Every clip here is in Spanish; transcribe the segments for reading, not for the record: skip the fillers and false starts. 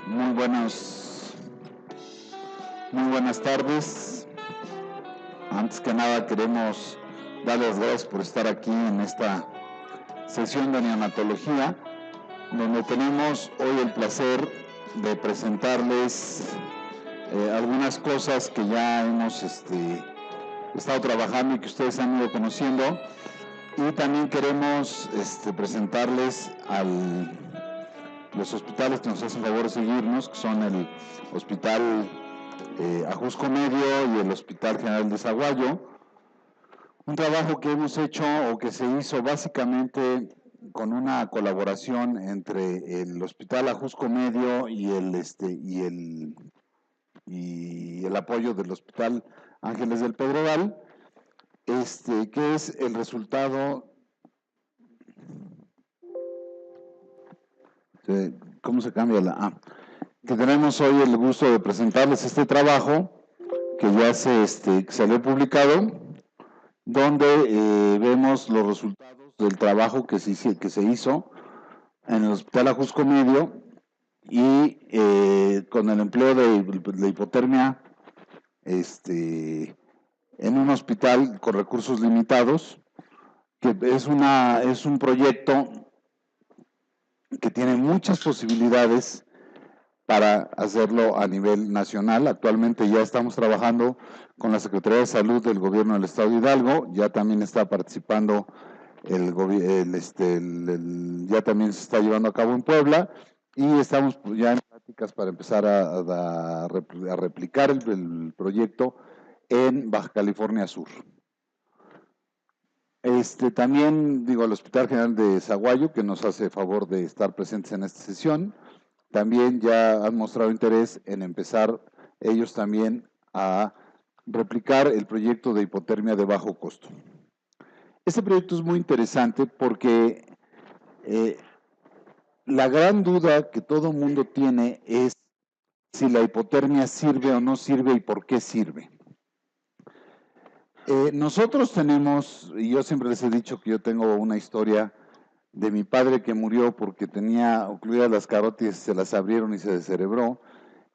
Muy buenas tardes. Antes que nada queremos darles las gracias por estar aquí en esta sesión de neonatología, donde tenemos hoy el placer de presentarles algunas cosas que ya hemos estado trabajando y que ustedes han ido conociendo, y también queremos presentarles los hospitales que nos hacen favor de seguirnos, que son el Hospital Ajusco Medio y el Hospital General de Zaguayo. Un trabajo que hemos hecho o que se hizo básicamente con una colaboración entre el Hospital Ajusco Medio y el apoyo del Hospital Ángeles del Pedregal, que es el resultado. ¿Cómo se cambia la? Que tenemos hoy el gusto de presentarles este trabajo que ya se había publicado, donde vemos los resultados del trabajo que se hizo en el Hospital Ajusco Medio y con el empleo de hipotermia en un hospital con recursos limitados, que es un proyecto que tiene muchas posibilidades para hacerlo a nivel nacional. Actualmente ya estamos trabajando con la Secretaría de Salud del Gobierno del Estado de Hidalgo, ya también está participando ya también se está llevando a cabo en Puebla, y estamos ya en pláticas para empezar a replicar el proyecto en Baja California Sur. También, el Hospital General de Zaguayo, que nos hace favor de estar presentes en esta sesión, también ya han mostrado interés en empezar ellos también a replicar el proyecto de hipotermia de bajo costo. Este proyecto es muy interesante porque la gran duda que todo mundo tiene es si la hipotermia sirve o no sirve y por qué sirve. Nosotros tenemos, y yo siempre les he dicho que yo tengo una historia de mi padre que murió porque tenía ocluidas las carótidas, se las abrieron y se descerebró,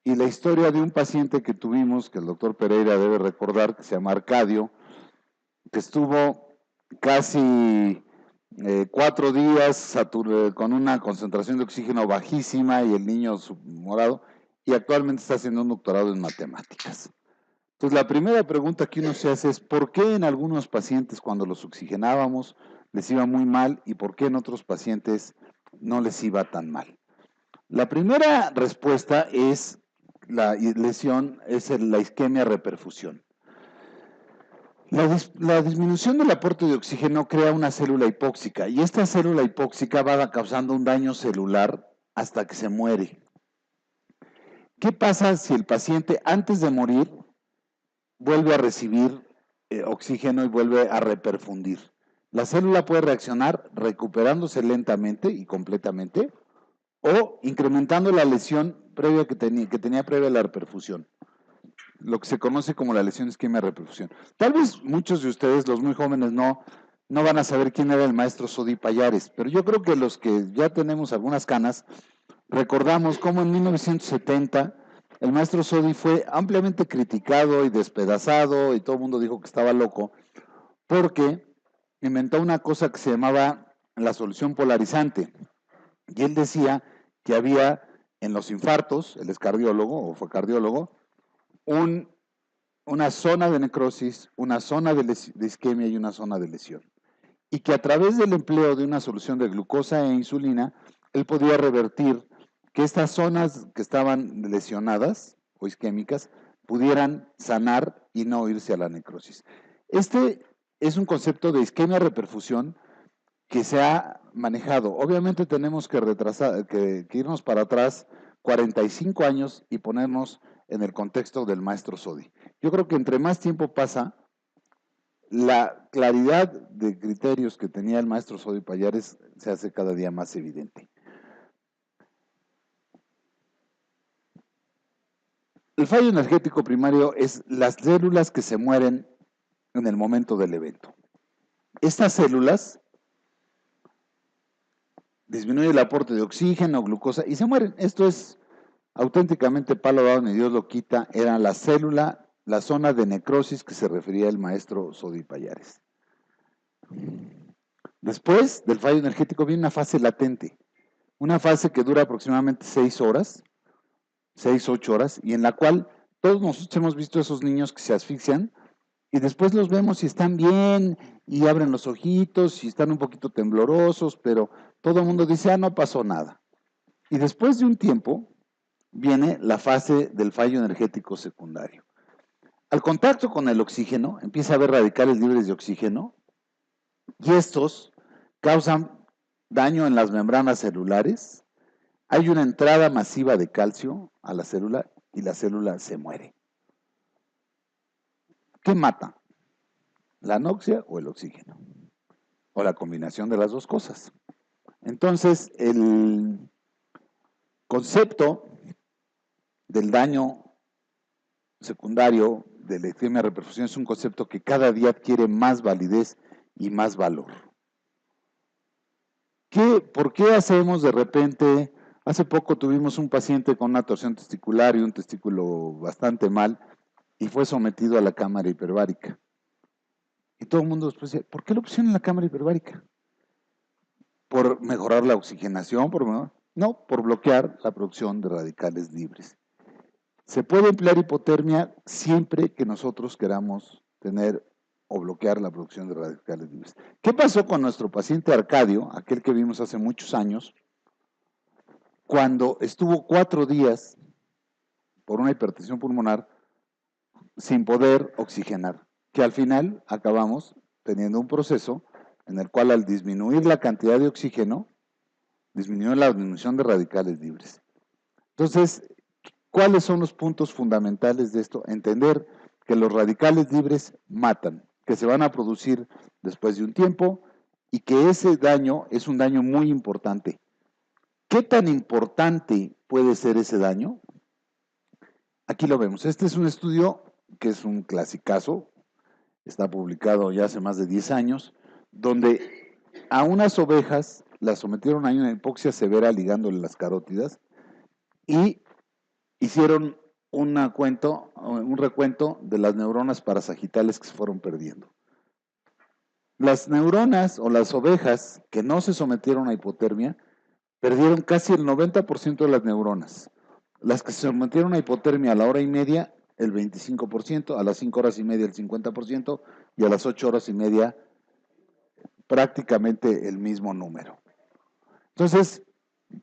y la historia de un paciente que tuvimos, que el doctor Pereira debe recordar, que se llama Arcadio, que estuvo casi 4 días con una concentración de oxígeno bajísima y el niño morado, y actualmente está haciendo un doctorado en matemáticas. Entonces, la primera pregunta que uno se hace es, ¿por qué en algunos pacientes cuando los oxigenábamos les iba muy mal y por qué en otros pacientes no les iba tan mal? La primera respuesta es la lesión, es la isquemia reperfusión. La disminución del aporte de oxígeno crea una célula hipóxica y esta célula hipóxica va causando un daño celular hasta que se muere. ¿Qué pasa si el paciente antes de morir vuelve a recibir oxígeno y vuelve a reperfundir? La célula puede reaccionar recuperándose lentamente y completamente o incrementando la lesión previa que tenía previa a la reperfusión, lo que se conoce como la lesión isquemia reperfusión. Tal vez muchos de ustedes, los muy jóvenes, no van a saber quién era el maestro Sodi Pallares, pero yo creo que los que ya tenemos algunas canas, recordamos cómo en 1970 el maestro Sodi fue ampliamente criticado y despedazado y todo el mundo dijo que estaba loco porque inventó una cosa que se llamaba la solución polarizante. Y él decía que había en los infartos, él es cardiólogo o fue cardiólogo, una zona de necrosis, una zona de isquemia y una zona de lesión. Y que a través del empleo de una solución de glucosa e insulina, él podía revertir que estas zonas que estaban lesionadas o isquémicas pudieran sanar y no irse a la necrosis. Este es un concepto de isquemia reperfusión que se ha manejado. Obviamente tenemos que irnos para atrás 45 años y ponernos en el contexto del maestro Sodi. Yo creo que entre más tiempo pasa, la claridad de criterios que tenía el maestro Sodi Pallares se hace cada día más evidente. El fallo energético primario es las células que se mueren en el momento del evento. Estas células disminuyen el aporte de oxígeno, glucosa y se mueren. Esto es auténticamente palo dado ni Dios lo quita, era la célula, la zona de necrosis que se refería el maestro Sodi Pallares. Después del fallo energético viene una fase latente, una fase que dura aproximadamente 6 horas, 6, 8 horas, y en la cual todos nosotros hemos visto a esos niños que se asfixian y después los vemos y están bien y abren los ojitos y están un poquito temblorosos, pero todo el mundo dice, no pasó nada. Y después de un tiempo viene la fase del fallo energético secundario. Al contacto con el oxígeno empieza a haber radicales libres de oxígeno y estos causan daño en las membranas celulares. Hay una entrada masiva de calcio a la célula y la célula se muere. ¿Qué mata? ¿La anoxia o el oxígeno? O la combinación de las dos cosas. Entonces, el concepto del daño secundario de la epidemia de reperfusión es un concepto que cada día adquiere más validez y más valor. ¿Por qué hacemos de repente? Hace poco tuvimos un paciente con una torsión testicular y un testículo bastante mal y fue sometido a la cámara hiperbárica. Y todo el mundo después dice, ¿por qué lo pusieron en la cámara hiperbárica? ¿Por mejorar la oxigenación? No, por bloquear la producción de radicales libres. Se puede emplear hipotermia siempre que nosotros queramos tener o bloquear la producción de radicales libres. ¿Qué pasó con nuestro paciente Arcadio, aquel que vimos hace muchos años, cuando estuvo 4 días por una hipertensión pulmonar sin poder oxigenar? Que al final acabamos teniendo un proceso en el cual al disminuir la cantidad de oxígeno, disminuyó la disminución de radicales libres. Entonces, ¿cuáles son los puntos fundamentales de esto? Entender que los radicales libres matan, que se van a producir después de un tiempo y que ese daño es un daño muy importante. ¿Qué tan importante puede ser ese daño? Aquí lo vemos. Este es un estudio que es un clasicazo, está publicado ya hace más de 10 años, donde a unas ovejas las sometieron a una hipoxia severa ligándole las carótidas y hicieron un recuento de las neuronas parasagitales que se fueron perdiendo. Las neuronas o las ovejas que no se sometieron a hipotermia perdieron casi el 90% de las neuronas. Las que se sometieron a hipotermia a la hora y media, el 25%, a las 5 horas y media el 50% y a las 8 horas y media prácticamente el mismo número. Entonces,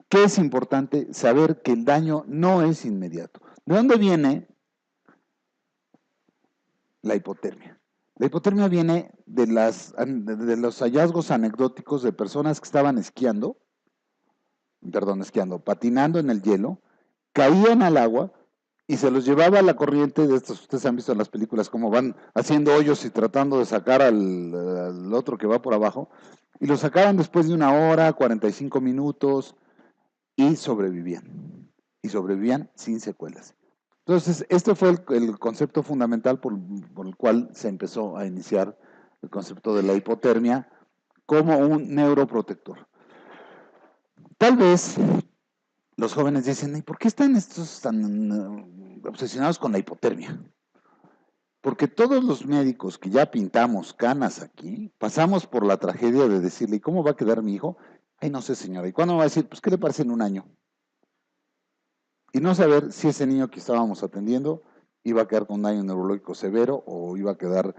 ¿qué es importante? Saber que el daño no es inmediato. ¿De dónde viene la hipotermia? La hipotermia viene de los hallazgos anecdóticos de personas que estaban patinando en el hielo, caían al agua y se los llevaba a la corriente de estos. Ustedes han visto en las películas cómo van haciendo hoyos y tratando de sacar al otro que va por abajo, y lo sacaban después de 1 hora, 45 minutos, y sobrevivían. Y sobrevivían sin secuelas. Entonces, este fue el concepto fundamental por el cual se empezó a iniciar el concepto de la hipotermia como un neuroprotector. Tal vez los jóvenes dicen, ¿y por qué están estos tan obsesionados con la hipotermia? Porque todos los médicos que ya pintamos canas aquí, pasamos por la tragedia de decirle, ¿y cómo va a quedar mi hijo? Ay, no sé, señora. ¿Y cuándo va a decir? Pues, ¿qué le parece en 1 año? Y no saber si ese niño que estábamos atendiendo iba a quedar con un daño neurológico severo o iba a quedar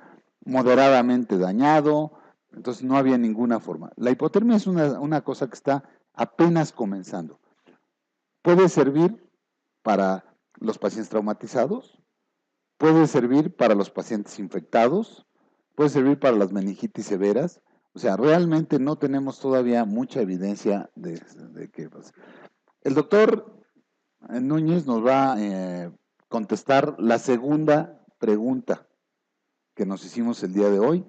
moderadamente dañado. Entonces no había ninguna forma. La hipotermia es una cosa que está apenas comenzando. Puede servir para los pacientes traumatizados, puede servir para los pacientes infectados, puede servir para las meningitis severas. O sea, realmente no tenemos todavía mucha evidencia de que pasa. El doctor Núñez nos va a contestar la segunda pregunta que nos hicimos el día de hoy.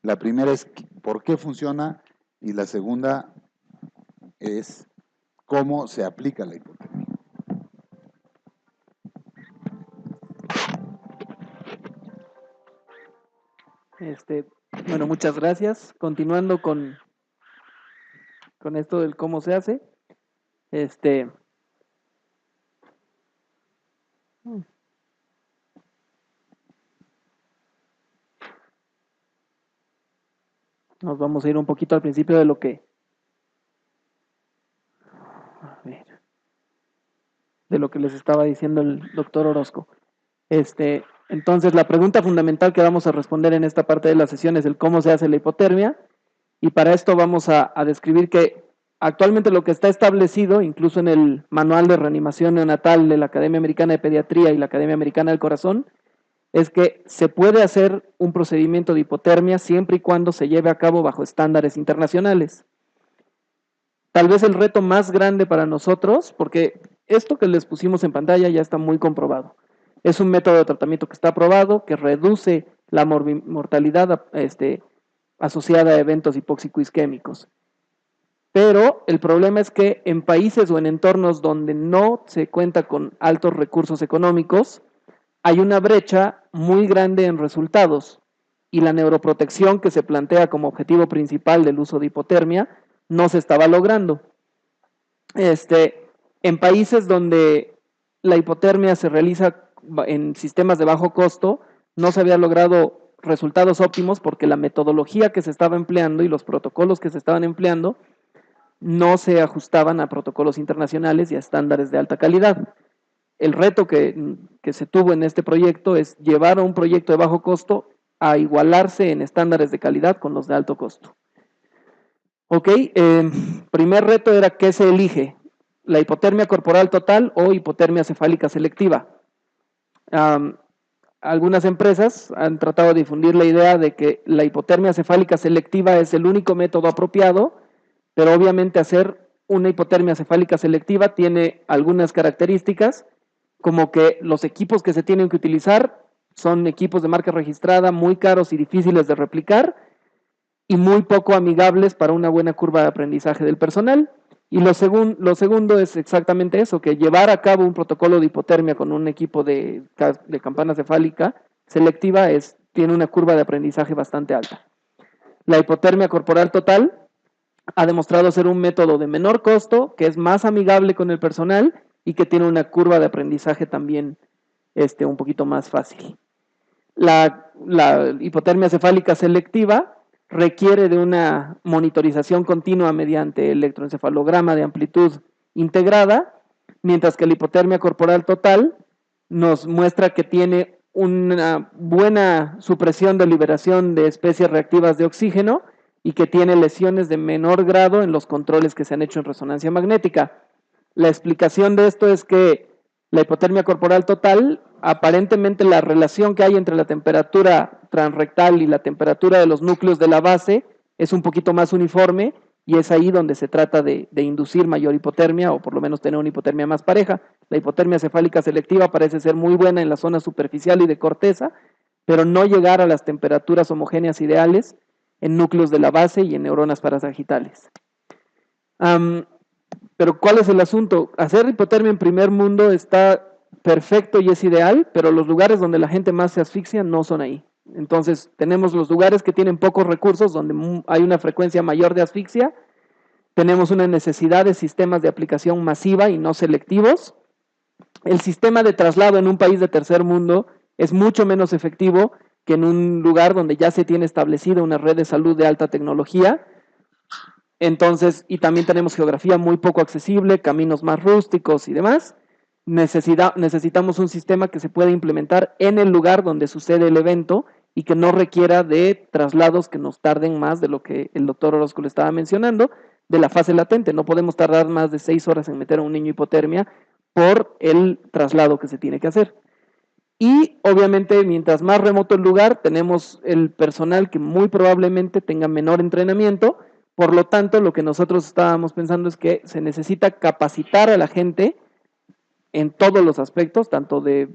La primera es ¿por qué funciona? Y la segunda es ¿cómo se aplica la hipotermia? Bueno, muchas gracias. Continuando con esto del cómo se hace. Nos vamos a ir un poquito al principio de lo que... A ver, de lo que les estaba diciendo el doctor Orozco. Entonces, la pregunta fundamental que vamos a responder en esta parte de la sesión es el cómo se hace la hipotermia, y para esto vamos a describir que actualmente lo que está establecido, incluso en el Manual de Reanimación Neonatal de la Academia Americana de Pediatría y la Academia Americana del Corazón, es que se puede hacer un procedimiento de hipotermia siempre y cuando se lleve a cabo bajo estándares internacionales. Tal vez el reto más grande para nosotros, porque esto que les pusimos en pantalla ya está muy comprobado. Es un método de tratamiento que está aprobado, que reduce la mortalidad asociada a eventos hipóxico-isquémicos. Pero el problema es que en países o en entornos donde no se cuenta con altos recursos económicos, hay una brecha muy grande en resultados, y la neuroprotección que se plantea como objetivo principal del uso de hipotermia no se estaba logrando. En países donde la hipotermia se realiza en sistemas de bajo costo, no se había logrado resultados óptimos porque la metodología que se estaba empleando y los protocolos que se estaban empleando no se ajustaban a protocolos internacionales y a estándares de alta calidad. El reto que se tuvo en este proyecto es llevar a un proyecto de bajo costo a igualarse en estándares de calidad con los de alto costo. Ok, primer reto era ¿qué se elige? ¿La hipotermia corporal total o hipotermia cefálica selectiva? Algunas empresas han tratado de difundir la idea de que la hipotermia cefálica selectiva es el único método apropiado, pero obviamente hacer una hipotermia cefálica selectiva tiene algunas características, como que los equipos que se tienen que utilizar son equipos de marca registrada, muy caros y difíciles de replicar, y muy poco amigables para una buena curva de aprendizaje del personal. Y lo segundo es exactamente eso, que llevar a cabo un protocolo de hipotermia con un equipo de campana cefálica selectiva tiene una curva de aprendizaje bastante alta. La hipotermia corporal total ha demostrado ser un método de menor costo, que es más amigable con el personal y que tiene una curva de aprendizaje también un poquito más fácil. La hipotermia cefálica selectiva requiere de una monitorización continua mediante electroencefalograma de amplitud integrada, mientras que la hipotermia corporal total nos muestra que tiene una buena supresión de liberación de especies reactivas de oxígeno y que tiene lesiones de menor grado en los controles que se han hecho en resonancia magnética. La explicación de esto es que la hipotermia corporal total, aparentemente la relación que hay entre la temperatura transrectal y la temperatura de los núcleos de la base es un poquito más uniforme, y es ahí donde se trata de inducir mayor hipotermia, o por lo menos tener una hipotermia más pareja. La hipotermia cefálica selectiva parece ser muy buena en la zona superficial y de corteza, pero no llegar a las temperaturas homogéneas ideales en núcleos de la base y en neuronas parasagitales. Pero ¿cuál es el asunto? Hacer hipotermia en primer mundo está perfecto y es ideal, pero los lugares donde la gente más se asfixia no son ahí. Entonces tenemos los lugares que tienen pocos recursos, donde hay una frecuencia mayor de asfixia. Tenemos una necesidad de sistemas de aplicación masiva y no selectivos. El sistema de traslado en un país de tercer mundo es mucho menos efectivo que en un lugar donde ya se tiene establecida una red de salud de alta tecnología. Entonces, y también tenemos geografía muy poco accesible, caminos más rústicos y demás. Necesitamos un sistema que se pueda implementar en el lugar donde sucede el evento y que no requiera de traslados que nos tarden más de lo que el doctor Orozco le estaba mencionando, de la fase latente. No podemos tardar más de 6 horas en meter a un niño hipotermia por el traslado que se tiene que hacer. Y obviamente, mientras más remoto el lugar, tenemos el personal que muy probablemente tenga menor entrenamiento. Por lo tanto, lo que nosotros estábamos pensando es que se necesita capacitar a la gente en todos los aspectos, tanto de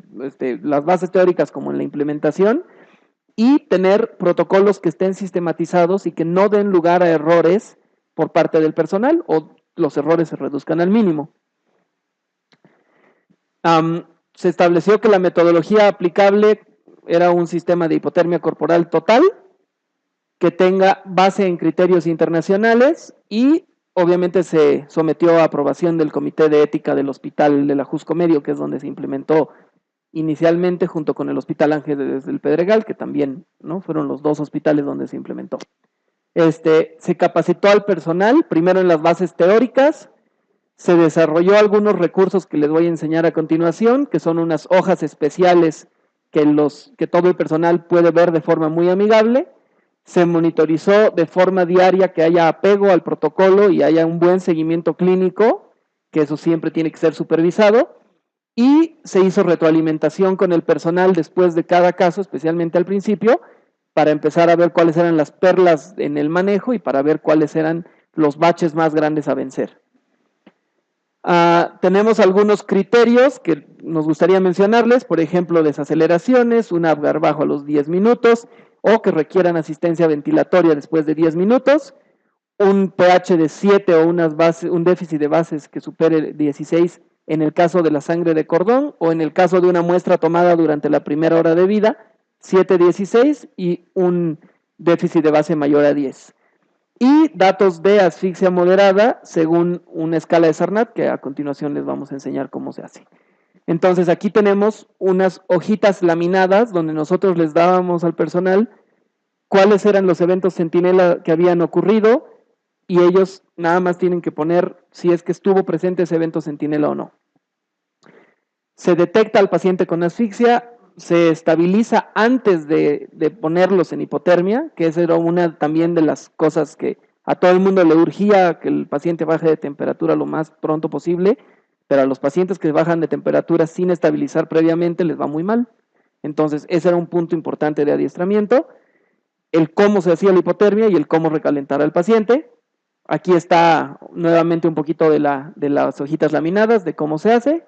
las bases teóricas como en la implementación, y tener protocolos que estén sistematizados y que no den lugar a errores por parte del personal, o los errores se reduzcan al mínimo. Se estableció que la metodología aplicable era un sistema de hipotermia corporal total, que tenga base en criterios internacionales, y obviamente se sometió a aprobación del Comité de Ética del Hospital de la Jusco Medio, que es donde se implementó inicialmente junto con el Hospital Ángeles del Pedregal, que también, ¿no?, fueron los 2 hospitales donde se implementó. Se capacitó al personal, primero en las bases teóricas, se desarrolló algunos recursos que les voy a enseñar a continuación, que son unas hojas especiales que todo el personal puede ver de forma muy amigable. Se monitorizó de forma diaria que haya apego al protocolo y haya un buen seguimiento clínico, que eso siempre tiene que ser supervisado. Y se hizo retroalimentación con el personal después de cada caso, especialmente al principio, para empezar a ver cuáles eran las perlas en el manejo y para ver cuáles eran los baches más grandes a vencer. Tenemos algunos criterios que nos gustaría mencionarles, por ejemplo, desaceleraciones, un Apgar bajo a los 10 minutos o que requieran asistencia ventilatoria después de 10 minutos, un pH de 7 o un déficit de bases que supere 16 en el caso de la sangre de cordón o en el caso de una muestra tomada durante la primera hora de vida, 7-16 y un déficit de base mayor a 10. Y datos de asfixia moderada según una escala de Sarnat, que a continuación les vamos a enseñar cómo se hace. Entonces aquí tenemos unas hojitas laminadas donde nosotros les dábamos al personal cuáles eran los eventos centinela que habían ocurrido y ellos nada más tienen que poner si es que estuvo presente ese evento centinela o no. Se detecta al paciente con asfixia, se estabiliza antes de ponerlos en hipotermia, que esa era una también de las cosas que a todo el mundo le urgía, que el paciente baje de temperatura lo más pronto posible, pero a los pacientes que bajan de temperatura sin estabilizar previamente les va muy mal. Entonces, ese era un punto importante de adiestramiento, el cómo se hacía la hipotermia y el cómo recalentar al paciente. Aquí está nuevamente un poquito de las hojitas laminadas, de cómo se hace.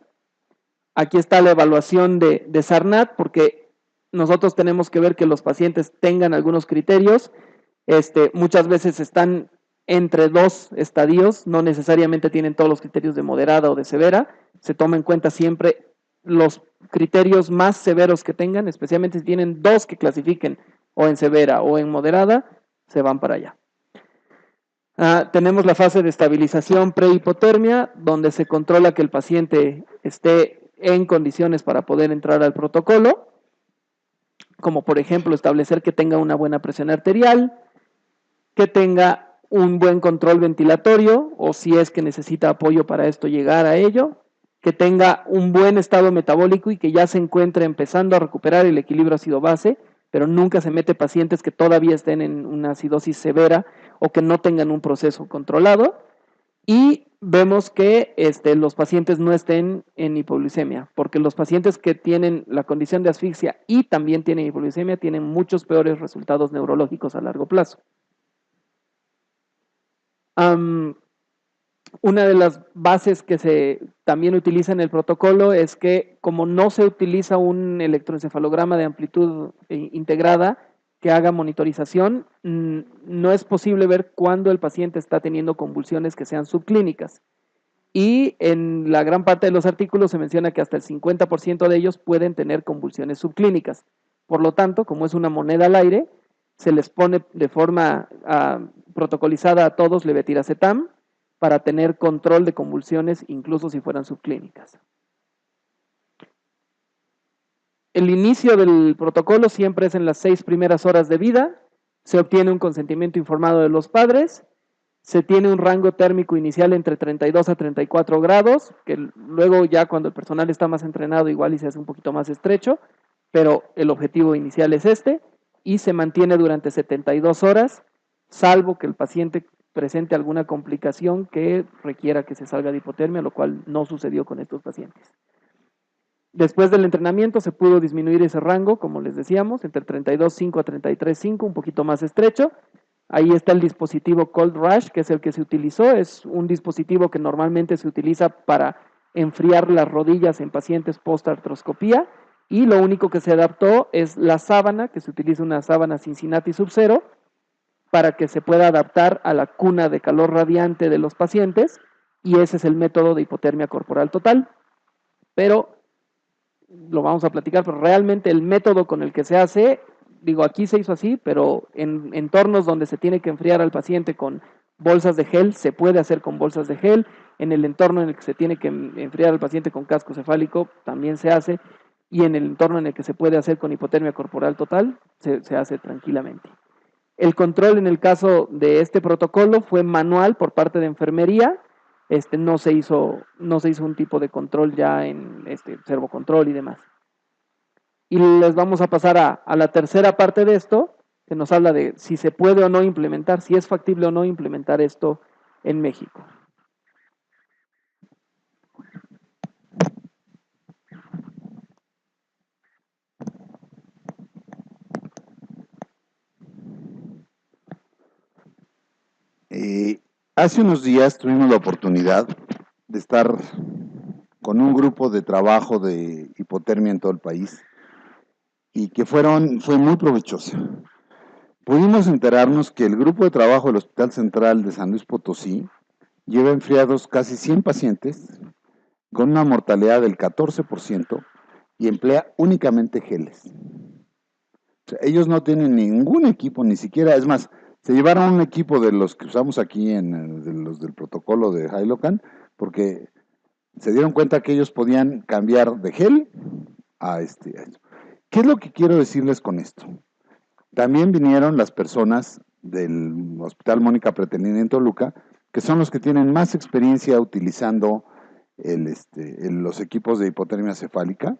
Aquí está la evaluación de Sarnat, porque nosotros tenemos que ver que los pacientes tengan algunos criterios. Muchas veces están entre 2 estadios, no necesariamente tienen todos los criterios de moderada o de severa. Se toma en cuenta siempre los criterios más severos que tengan, especialmente si tienen 2 que clasifiquen o en severa o en moderada, se van para allá. Tenemos la fase de estabilización pre-hipotermia, donde se controla que el paciente esté en condiciones para poder entrar al protocolo, como por ejemplo establecer que tenga una buena presión arterial, que tenga un buen control ventilatorio, o si es que necesita apoyo para esto llegar a ello, que tenga un buen estado metabólico y que ya se encuentre empezando a recuperar el equilibrio ácido-base, pero nunca se mete pacientes que todavía estén en una acidosis severa o que no tengan un proceso controlado. Y vemos que los pacientes no estén en hipoglucemia, porque los pacientes que tienen la condición de asfixia y también tienen hipoglucemia tienen muchos peores resultados neurológicos a largo plazo. Una de las bases que se también utiliza en el protocolo es que como no se utiliza un electroencefalograma de amplitud integrada que haga monitorización, no es posible ver cuándo el paciente está teniendo convulsiones que sean subclínicas. Y en la gran parte de los artículos se menciona que hasta el 50% de ellos pueden tener convulsiones subclínicas. Por lo tanto, como es una moneda al aire, se les pone de forma protocolizada a todos levetiracetam para tener control de convulsiones, incluso si fueran subclínicas. El inicio del protocolo siempre es en las 6 primeras horas de vida, se obtiene un consentimiento informado de los padres, se tiene un rango térmico inicial entre 32 a 34 grados, que luego ya cuando el personal está más entrenado igual y se hace un poquito más estrecho, pero el objetivo inicial es y se mantiene durante 72 horas, salvo que el paciente presente alguna complicación que requiera que se salga de hipotermia, lo cual no sucedió con estos pacientes. Después del entrenamiento se pudo disminuir ese rango, como les decíamos, entre 32.5 a 33.5, un poquito más estrecho. Ahí está el dispositivo Cold Rush, que es el que se utilizó. Es un dispositivo que normalmente se utiliza para enfriar las rodillas en pacientes post-artroscopía. Y lo único que se adaptó es la sábana, que se utiliza una sábana Cincinnati Sub-Zero, para que se pueda adaptar a la cuna de calor radiante de los pacientes. Y ese es el método de hipotermia corporal total. Pero lo vamos a platicar, pero realmente el método con el que se hace, digo, aquí se hizo así, pero en entornos donde se tiene que enfriar al paciente con bolsas de gel, se puede hacer con bolsas de gel. En el entorno en el que se tiene que enfriar al paciente con casco cefálico, también se hace. y en el entorno en el que se puede hacer con hipotermia corporal total, se hace tranquilamente. El control en el caso de este protocolo fue manual por parte de enfermería. No se hizo un tipo de control ya en servocontrol y demás. Y les vamos a pasar a la tercera parte de esto, que nos habla de si se puede o no implementar, si es factible o no implementar esto en México. Hace unos días tuvimos la oportunidad de estar con un grupo de trabajo de hipotermia en todo el país y que fue muy provechosa. Pudimos enterarnos que el grupo de trabajo del Hospital Central de San Luis Potosí lleva enfriados casi 100 pacientes con una mortalidad del 14% y emplea únicamente geles. O sea, ellos no tienen ningún equipo, ni siquiera, es más, se llevaron un equipo de los que usamos aquí, de los del protocolo de Hylocan, porque se dieron cuenta que ellos podían cambiar de gel a esto. ¿Qué es lo que quiero decirles con esto? También vinieron las personas del Hospital Mónica Pretelín en Toluca, que son los que tienen más experiencia utilizando los equipos de hipotermia cefálica.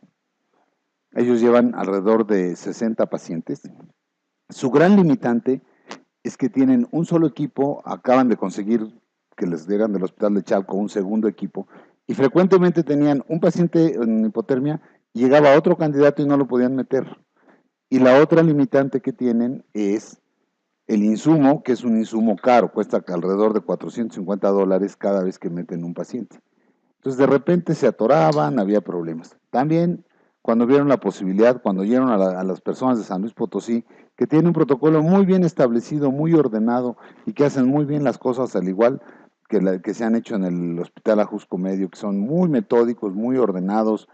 Ellos llevan alrededor de 60 pacientes. Su gran limitante es que tienen un solo equipo, acaban de conseguir que les dieran del Hospital de Chalco un segundo equipo, y frecuentemente tenían un paciente en hipotermia, y llegaba otro candidato y no lo podían meter. Y la otra limitante que tienen es el insumo, que es un insumo caro, cuesta alrededor de $450 cada vez que meten un paciente. Entonces de repente se atoraban, había problemas. También cuando vieron la posibilidad, cuando oyeron a las personas de San Luis Potosí, que tienen un protocolo muy bien establecido, muy ordenado y que hacen muy bien las cosas al igual que se han hecho en el Hospital Ajusco Medio, que son muy metódicos, muy ordenados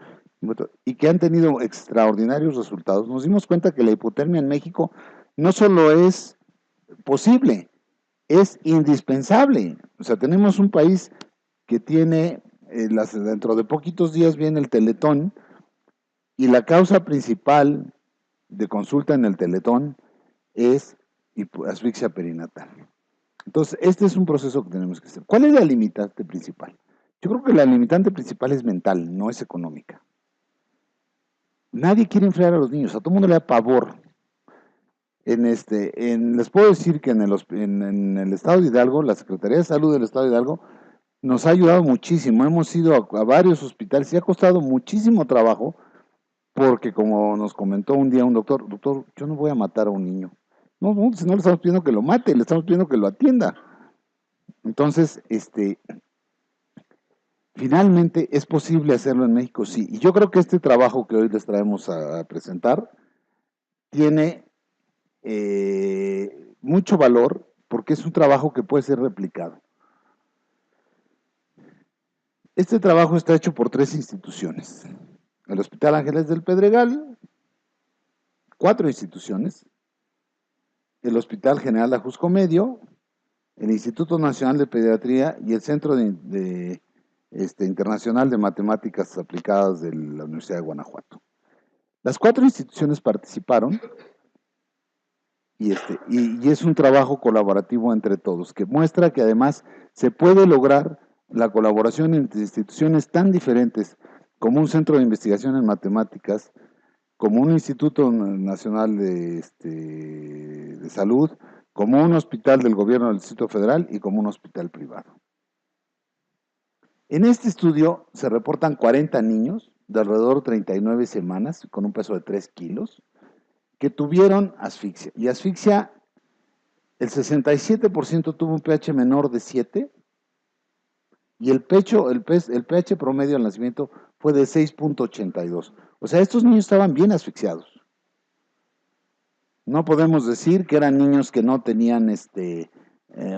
y que han tenido extraordinarios resultados, nos dimos cuenta que la hipotermia en México no solo es posible, es indispensable. O sea, tenemos un país que tiene, dentro de poquitos días viene el Teletón, y la causa principal de consulta en el Teletón es asfixia perinatal. Entonces, este es un proceso que tenemos que hacer. ¿Cuál es la limitante principal? Yo creo que la limitante principal es mental, no es económica. Nadie quiere enfriar a los niños, a todo el mundo le da pavor. Les puedo decir que en el estado de Hidalgo, la Secretaría de Salud del estado de Hidalgo nos ha ayudado muchísimo. Hemos ido a varios hospitales y ha costado muchísimo trabajo porque, como nos comentó un día un doctor, yo no voy a matar a un niño. No, si no le estamos pidiendo que lo mate, le estamos pidiendo que lo atienda. Entonces, finalmente es posible hacerlo en México, sí. Y yo creo que este trabajo que hoy les traemos a presentar tiene mucho valor porque es un trabajo que puede ser replicado. Este trabajo está hecho por 3 instituciones. El Hospital Ángeles del Pedregal, 4 instituciones, el Hospital General de Ajusco Medio, el Instituto Nacional de Pediatría y el Centro Internacional de Matemáticas Aplicadas de la Universidad de Guanajuato. Las 4 instituciones participaron y es un trabajo colaborativo entre todos, que muestra que además se puede lograr la colaboración entre instituciones tan diferentes como un centro de investigación en matemáticas, como un Instituto Nacional de Salud, como un hospital del gobierno del Distrito Federal y como un hospital privado. En este estudio se reportan 40 niños de alrededor de 39 semanas con un peso de 3 kilos que tuvieron asfixia. Y asfixia, el 67% tuvo un pH menor de 7 y el pH promedio al nacimiento fue de 6.82. O sea, estos niños estaban bien asfixiados. No podemos decir que eran niños que no tenían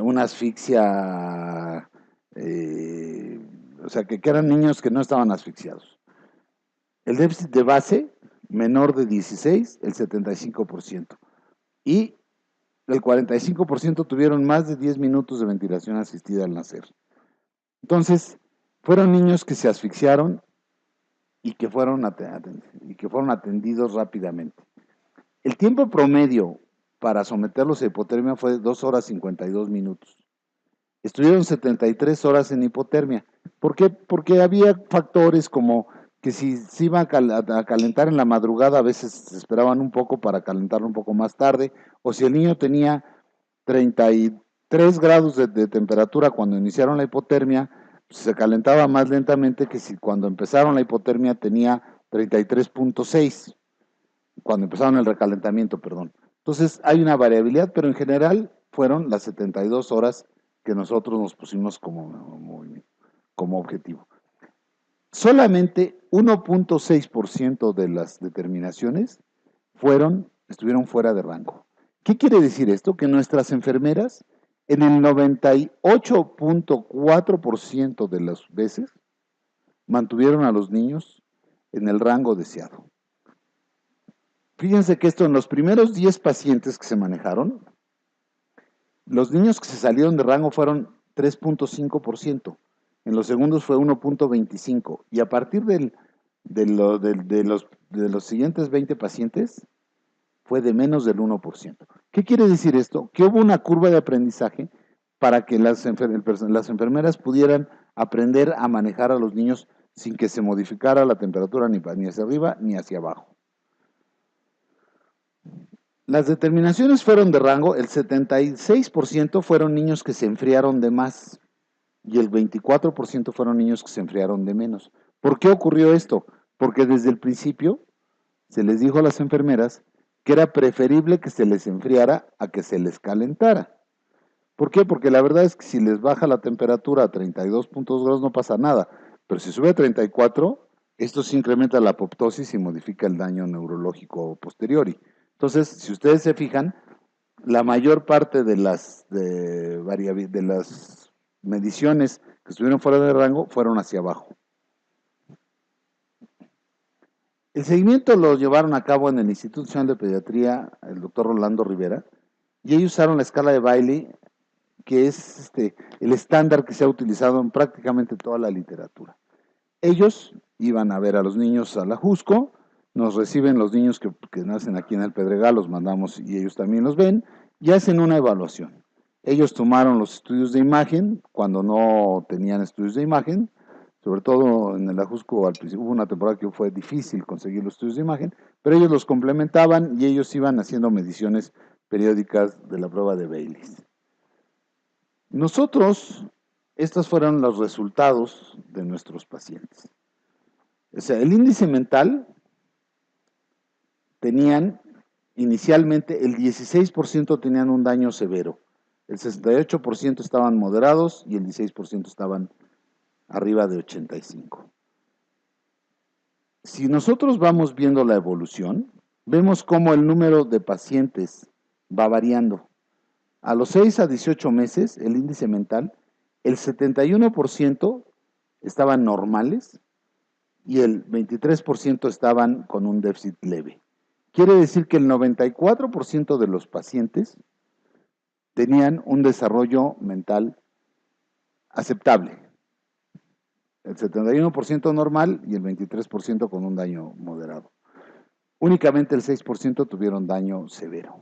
una asfixia, o sea, que eran niños que no estaban asfixiados. El déficit de base, menor de 16, el 75%. Y el 45% tuvieron más de 10 minutos de ventilación asistida al nacer. Entonces, fueron niños que se asfixiaron y que fueron atendidos rápidamente. El tiempo promedio para someterlos a hipotermia fue de 2 horas 52 minutos. Estuvieron 73 horas en hipotermia. ¿Por qué? Porque había factores como que si se iba a calentar en la madrugada, a veces se esperaban un poco para calentarlo un poco más tarde, o si el niño tenía 33 grados de temperatura cuando iniciaron la hipotermia, pues se calentaba más lentamente que si cuando empezaron la hipotermia tenía 33.6, cuando empezaron el recalentamiento, perdón. Entonces hay una variabilidad, pero en general fueron las 72 horas que nosotros nos pusimos como objetivo. Solamente 1.6% de las determinaciones estuvieron fuera de rango. ¿Qué quiere decir esto? Que nuestras enfermeras, en el 98.4% de las veces, mantuvieron a los niños en el rango deseado. Fíjense que esto en los primeros 10 pacientes que se manejaron, los niños que se salieron de rango fueron 3.5%, en los segundos fue 1.25%, y a partir de los siguientes 20 pacientes fue de menos del 1%. ¿Qué quiere decir esto? Que hubo una curva de aprendizaje para que las enfermeras pudieran aprender a manejar a los niños sin que se modificara la temperatura ni hacia arriba ni hacia abajo. Las determinaciones fueron de rango, el 76% fueron niños que se enfriaron de más y el 24% fueron niños que se enfriaron de menos. ¿Por qué ocurrió esto? Porque desde el principio se les dijo a las enfermeras que era preferible que se les enfriara a que se les calentara. ¿Por qué? Porque la verdad es que si les baja la temperatura a 32 puntos grados no pasa nada, pero si sube a 34, esto se incrementa la apoptosis y modifica el daño neurológico posteriori. Entonces, si ustedes se fijan, la mayor parte de las mediciones que estuvieron fuera de rango fueron hacia abajo. El seguimiento lo llevaron a cabo en el Instituto Nacional de Pediatría, el doctor Rolando Rivera, y ellos usaron la escala de Bailey, que es el estándar que se ha utilizado en prácticamente toda la literatura. Ellos iban a ver a los niños a la JUSCO, nos reciben los niños que nacen aquí en el Pedregal, los mandamos y ellos también los ven, y hacen una evaluación. Ellos tomaron los estudios de imagen cuando no tenían estudios de imagen, sobre todo en el Ajusco al principio hubo una temporada que fue difícil conseguir los estudios de imagen, pero ellos los complementaban y ellos iban haciendo mediciones periódicas de la prueba de Bailey. Nosotros, estos fueron los resultados de nuestros pacientes. O sea, el índice mental tenían inicialmente el 16% tenían un daño severo, el 68% estaban moderados y el 16% estaban arriba de 85. Si nosotros vamos viendo la evolución, vemos cómo el número de pacientes va variando. A los 6 a 18 meses, el índice mental, el 71% estaban normales y el 23% estaban con un déficit leve. Quiere decir que el 94% de los pacientes tenían un desarrollo mental aceptable. El 71% normal y el 23% con un daño moderado. Únicamente el 6% tuvieron daño severo.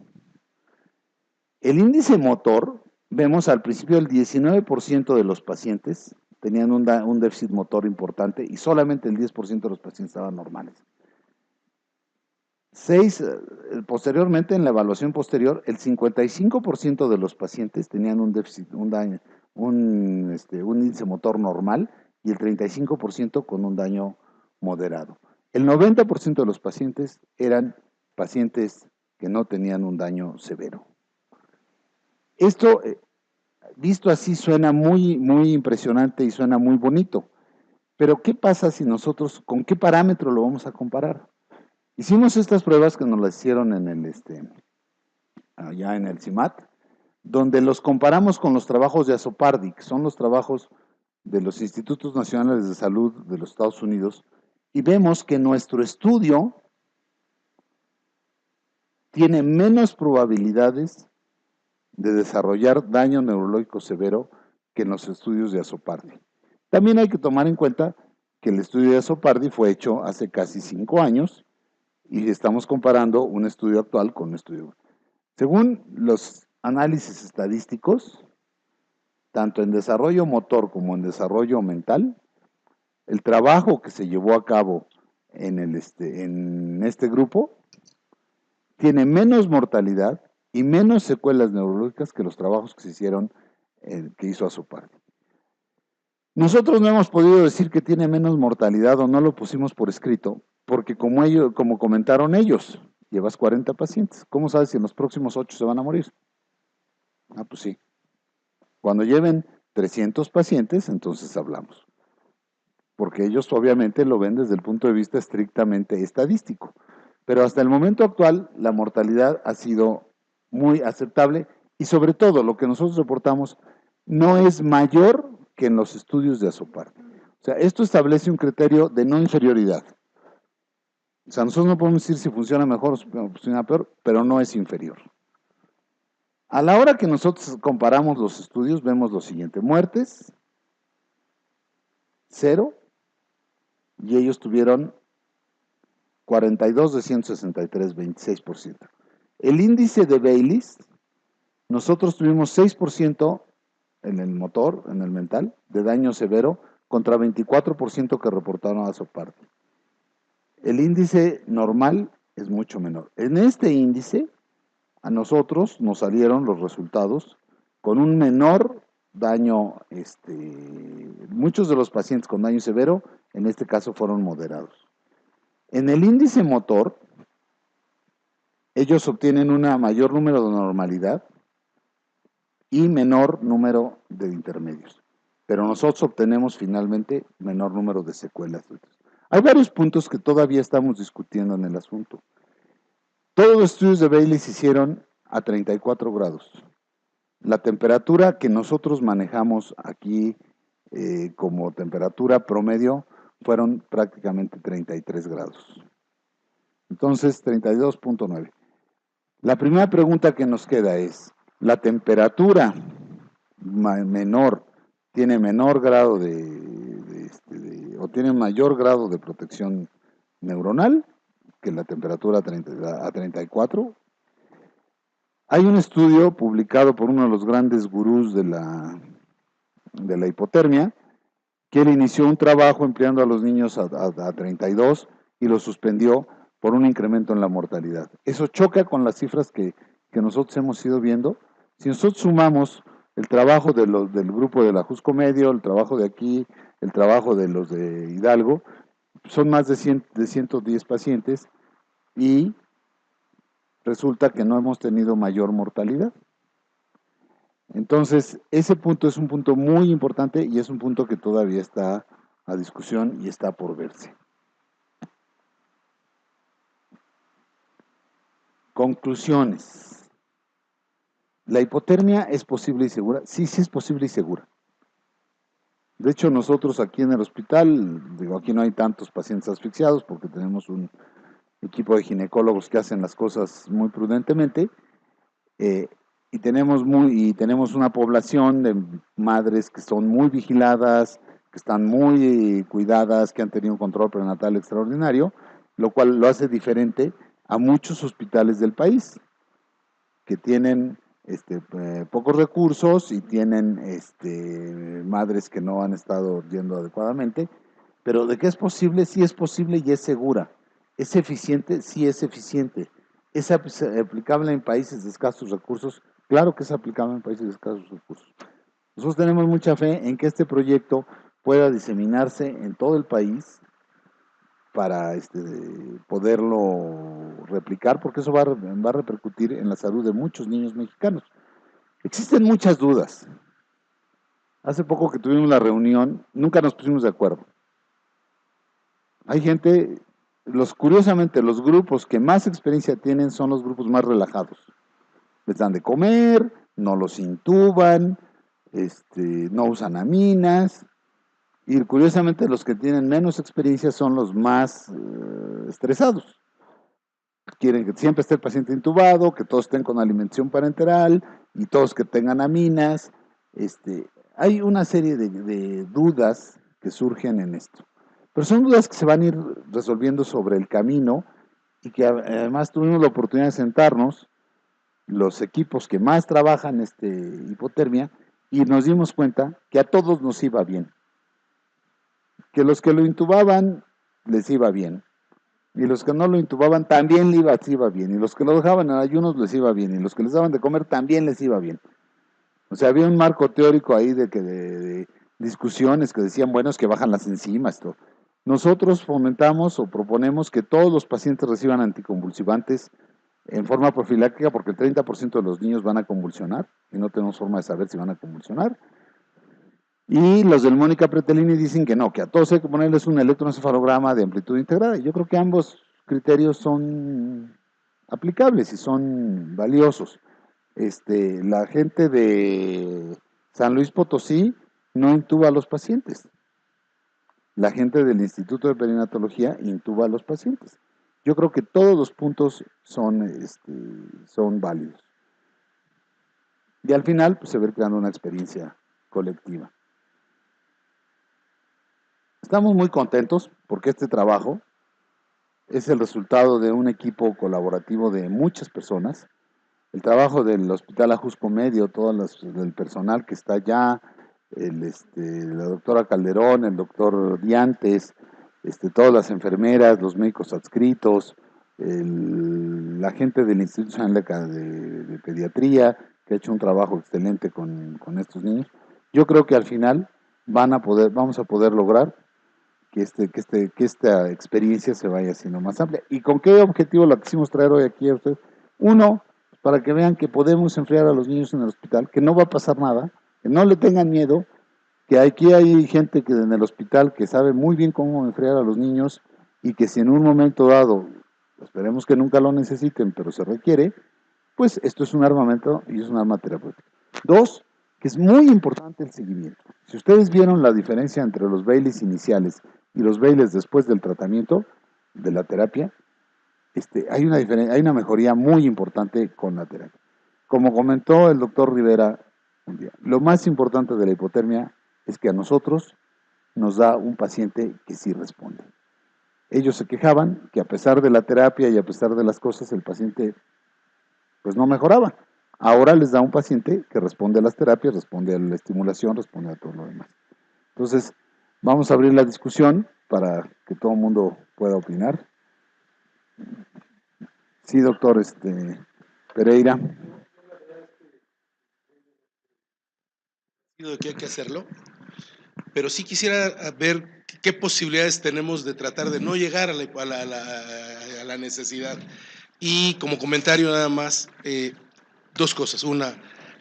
El índice motor, vemos al principio el 19% de los pacientes tenían un déficit motor importante y solamente el 10% de los pacientes estaban normales. Posteriormente, en la evaluación posterior, el 55% de los pacientes tenían un déficit, un índice motor normal y el 35% con un daño moderado. El 90% de los pacientes eran pacientes que no tenían un daño severo. Esto, visto así, suena muy, muy impresionante y suena muy bonito. Pero, ¿qué pasa si nosotros, con qué parámetro lo vamos a comparar? Hicimos estas pruebas que nos las hicieron allá en el CIMAT, donde los comparamos con los trabajos de Azopardi, que son los trabajos de los Institutos Nacionales de Salud de los Estados Unidos, y vemos que nuestro estudio tiene menos probabilidades de desarrollar daño neurológico severo que en los estudios de Azopardi. También hay que tomar en cuenta que el estudio de Azopardi fue hecho hace casi 5 años y estamos comparando un estudio actual con un estudio. Según los análisis estadísticos, tanto en desarrollo motor como en desarrollo mental, el trabajo que se llevó a cabo en este grupo tiene menos mortalidad y menos secuelas neurológicas que los trabajos que se hicieron, que hizo Azopardi. Nosotros no hemos podido decir que tiene menos mortalidad o no lo pusimos por escrito, porque como comentaron ellos, llevas 40 pacientes. ¿Cómo sabes si en los próximos 8 se van a morir? Ah, pues sí. Cuando lleven 300 pacientes, entonces hablamos. Porque ellos obviamente lo ven desde el punto de vista estrictamente estadístico. Pero hasta el momento actual, la mortalidad ha sido muy aceptable y sobre todo lo que nosotros reportamos no es mayor que en los estudios de Azopardi. O sea, esto establece un criterio de no inferioridad. O sea, nosotros no podemos decir si funciona mejor o si funciona peor, pero no es inferior. A la hora que nosotros comparamos los estudios, vemos lo siguiente: muertes, 0, y ellos tuvieron 42 de 163, 26%. El índice de Baylis, nosotros tuvimos 6% en el motor, en el mental, de daño severo, contra 24% que reportaron a Azopardi. El índice normal es mucho menor. En este índice, a nosotros nos salieron los resultados con un menor daño, muchos de los pacientes con daño severo, en este caso fueron moderados. En el índice motor, ellos obtienen un mayor número de normalidad y menor número de intermedios. Pero nosotros obtenemos finalmente menor número de secuelas. Hay varios puntos que todavía estamos discutiendo en el asunto. Todos los estudios de Bailey se hicieron a 34 grados. La temperatura que nosotros manejamos aquí como temperatura promedio fueron prácticamente 33 grados. Entonces, 32.9. La primera pregunta que nos queda es, ¿la temperatura menor tiene menor grado o tiene mayor grado de protección neuronal que la temperatura a 34? Hay un estudio publicado por uno de los grandes gurús de la hipotermia, que él inició un trabajo empleando a los niños a 32 y lo suspendió por un incremento en la mortalidad. Eso choca con las cifras que nosotros hemos ido viendo. Si nosotros sumamos el trabajo del grupo de la Jusco Medio, el trabajo de aquí, el trabajo de los de Hidalgo, son más de 110 pacientes y resulta que no hemos tenido mayor mortalidad. Entonces, ese punto es un punto muy importante y es un punto que todavía está a discusión y está por verse. Conclusiones. ¿La hipotermia es posible y segura? Sí, sí es posible y segura. De hecho, nosotros aquí en el hospital, aquí no hay tantos pacientes asfixiados porque tenemos un equipo de ginecólogos que hacen las cosas muy prudentemente, y tenemos una población de madres que son muy vigiladas, que están muy cuidadas, que han tenido un control prenatal extraordinario, lo cual lo hace diferente a muchos hospitales del país, que tienen pocos recursos y tienen madres que no han estado yendo adecuadamente, pero de que es posible, sí es posible y es segura. ¿Es eficiente? Sí es eficiente. ¿Es aplicable en países de escasos recursos? Claro que es aplicable en países de escasos recursos. Nosotros tenemos mucha fe en que este proyecto pueda diseminarse en todo el país para poderlo replicar, porque eso va a repercutir en la salud de muchos niños mexicanos. Existen muchas dudas. Hace poco que tuvimos la reunión, nunca nos pusimos de acuerdo. Hay gente, curiosamente, los grupos que más experiencia tienen son los grupos más relajados. Les dan de comer, no los intuban, no usan aminas, y curiosamente los que tienen menos experiencia son los más estresados. Quieren que siempre esté el paciente intubado, que todos estén con alimentación parenteral y todos que tengan aminas. Hay una serie de dudas que surgen en esto. Pero son dudas que se van a ir resolviendo sobre el camino y que además tuvimos la oportunidad de sentarnos, los equipos que más trabajan hipotermia, y nos dimos cuenta que a todos nos iba bien. Que los que lo intubaban les iba bien, y los que no lo intubaban también les iba bien, y los que lo dejaban en ayunos les iba bien, y los que les daban de comer también les iba bien. O sea, había un marco teórico ahí de discusiones que decían, bueno, es que bajan las enzimas. Todo. Nosotros fomentamos o proponemos que todos los pacientes reciban anticonvulsivantes en forma profiláctica porque el 30% de los niños van a convulsionar y no tenemos forma de saber si van a convulsionar. Y los del Mónica Pretelini dicen que no, que a todos hay que ponerles un electroencefalograma de amplitud integrada. Yo creo que ambos criterios son aplicables y son valiosos. La gente de San Luis Potosí no intuba a los pacientes. La gente del Instituto de Perinatología intuba a los pacientes. Yo creo que todos los puntos son válidos. Y al final pues, se va creando una experiencia colectiva. Estamos muy contentos porque este trabajo es el resultado de un equipo colaborativo de muchas personas. El trabajo del Hospital Ajusco Medio, todo el personal que está allá, la doctora Calderón, el doctor Diantes, todas las enfermeras, los médicos adscritos, la gente del Instituto Sanleca de Pediatría, que ha hecho un trabajo excelente con estos niños. Yo creo que al final vamos a poder lograr que esta experiencia se vaya haciendo más amplia. ¿Y con qué objetivo la quisimos traer hoy aquí a ustedes? Uno, para que vean que podemos enfriar a los niños en el hospital, que no va a pasar nada, que no le tengan miedo, que aquí hay gente que en el hospital que sabe muy bien cómo enfriar a los niños y que si en un momento dado, esperemos que nunca lo necesiten, pero se requiere, pues esto es un armamento y es un arma terapéutica. Dos, que es muy importante el seguimiento. Si ustedes vieron la diferencia entre los Baileys iniciales y los Baileys después del tratamiento, de la terapia, hay una mejoría muy importante con la terapia. Como comentó el doctor Rivera un día, lo más importante de la hipotermia es que a nosotros nos da un paciente que sí responde. Ellos se quejaban que a pesar de la terapia y a pesar de las cosas, el paciente pues no mejoraba. Ahora les da un paciente que responde a las terapias, responde a la estimulación, responde a todo lo demás. Entonces, vamos a abrir la discusión para que todo el mundo pueda opinar. Sí, doctor Pereira. De que hay que hacerlo, pero sí quisiera ver qué posibilidades tenemos de tratar de no llegar a la necesidad. Y como comentario nada más, dos cosas. Una,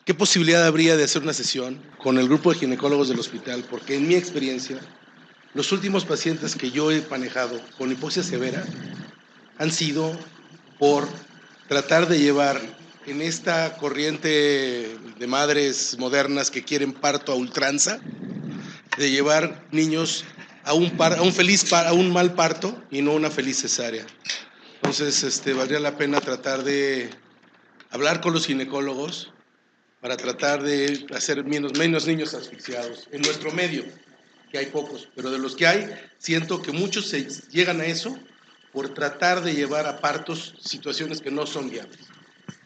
¿qué posibilidad habría de hacer una sesión con el grupo de ginecólogos del hospital? Porque en mi experiencia, los últimos pacientes que yo he manejado con hipoxia severa han sido por tratar de llevar en esta corriente de madres modernas que quieren parto a ultranza, de llevar niños a un mal parto y no una feliz cesárea. Entonces, valdría la pena tratar de hablar con los ginecólogos para tratar de hacer menos niños asfixiados en nuestro medio, que hay pocos, pero de los que hay, siento que muchos se llegan a eso por tratar de llevar a partos situaciones que no son viables.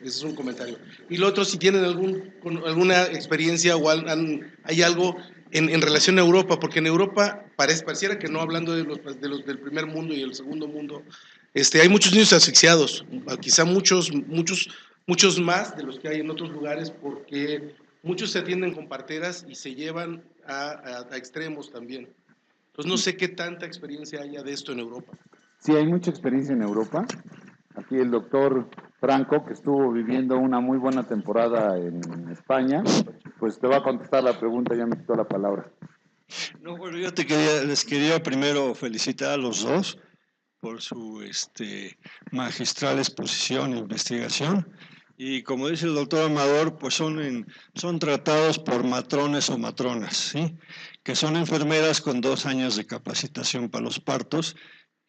Ese es un comentario. Y lo otro, si tienen alguna experiencia o hay algo en relación a Europa, porque en Europa pareciera que no, hablando de los del primer mundo y el segundo mundo, hay muchos niños asfixiados, quizá muchos más de los que hay en otros lugares, porque muchos se atienden con parteras y se llevan a extremos también. Entonces no sé qué tanta experiencia haya de esto en Europa. Sí, hay mucha experiencia en Europa. Aquí el doctor Franco, que estuvo viviendo una muy buena temporada en España, pues te va a contestar la pregunta, ya me quitó la palabra. No, bueno, yo les quería primero felicitar a los dos por su magistral exposición e investigación. Y como dice el doctor Amador, pues son tratados por matrones o matronas, ¿sí? Que son enfermeras con 2 años de capacitación para los partos.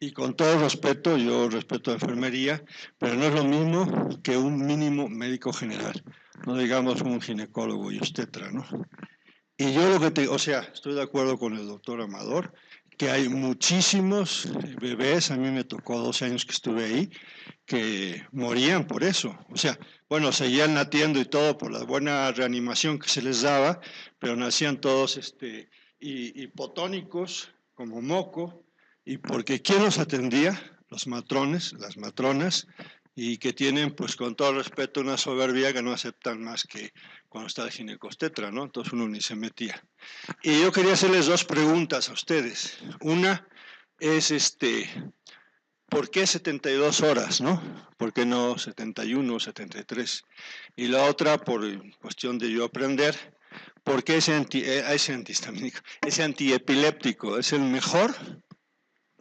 Y con todo respeto, yo respeto la enfermería, pero no es lo mismo que un mínimo médico general, no digamos un ginecólogo y obstetra, ¿no? Y yo estoy de acuerdo con el doctor Amador, que hay muchísimos bebés, a mí me tocó 12 años que estuve ahí, que morían por eso. O sea, bueno, seguían naciendo y todo por la buena reanimación que se les daba, pero nacían todos hipotónicos, como moco, y porque ¿quién los atendía? Los matrones, las matronas, y que tienen, pues con todo respeto, una soberbia que no aceptan más que cuando está el ginecostetra, ¿no? Entonces uno ni se metía. Y yo quería hacerles dos preguntas a ustedes. Una es, ¿por qué 72 horas, no? ¿Por qué no 71 o 73? Y la otra, por cuestión de yo aprender, ¿por qué ese antihistamínico, ese antiepiléptico es el mejor?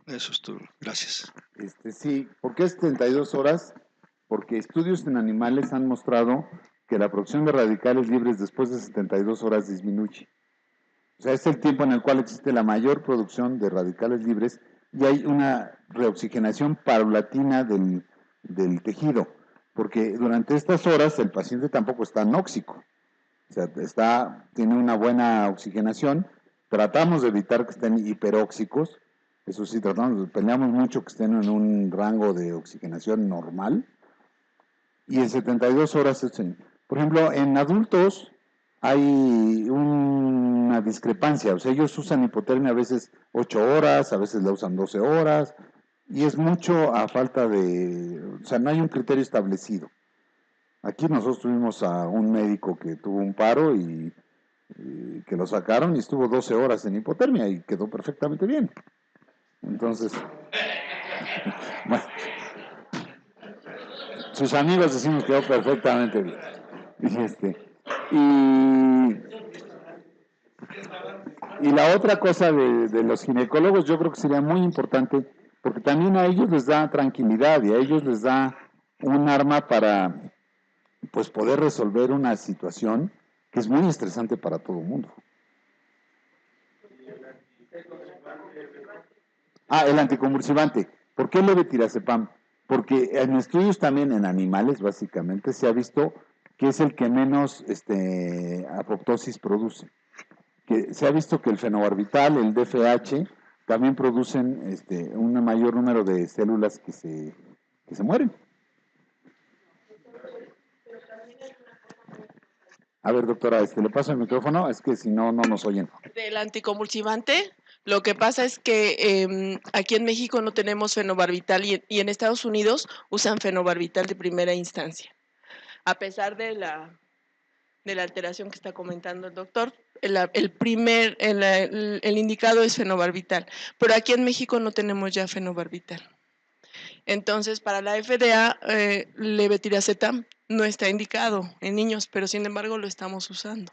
Eso es todo. Gracias. Sí, ¿por qué 72 horas? Porque estudios en animales han mostrado que la producción de radicales libres después de 72 horas disminuye. O sea, es el tiempo en el cual existe la mayor producción de radicales libres y hay una reoxigenación paulatina del tejido, porque durante estas horas el paciente tampoco está anóxico, o sea, tiene una buena oxigenación. Tratamos de evitar que estén hiperóxicos, eso sí, peleamos mucho que estén en un rango de oxigenación normal, y en 72 horas, por ejemplo, en adultos hay una discrepancia, o sea, ellos usan hipotermia a veces 8 horas, a veces la usan 12 horas, y es mucho a falta de, o sea, no hay un criterio establecido. Aquí nosotros tuvimos a un médico que tuvo un paro y que lo sacaron y estuvo 12 horas en hipotermia y quedó perfectamente bien. Entonces, bueno, sus amigos decimos que quedó perfectamente bien. Y la otra cosa de los ginecólogos yo creo que sería muy importante, porque también a ellos les da tranquilidad y a ellos les da un arma para pues poder resolver una situación que es muy estresante para todo el mundo. El anticonvulsivante. ¿Por qué el levetiracetam? Porque en estudios también en animales, básicamente, se ha visto que es el que menos apoptosis produce. Que se ha visto que el fenobarbital, el DFH, también producen un mayor número de células que se mueren. A ver, doctora, le paso el micrófono, es que si no, no nos oyen. Del anticonvulsivante, lo que pasa es que aquí en México no tenemos fenobarbital y en Estados Unidos usan fenobarbital de primera instancia. A pesar de la alteración que está comentando el doctor, el indicado es fenobarbital, pero aquí en México no tenemos ya fenobarbital. Entonces, para la FDA, levetiracetam no está indicado en niños, pero sin embargo lo estamos usando.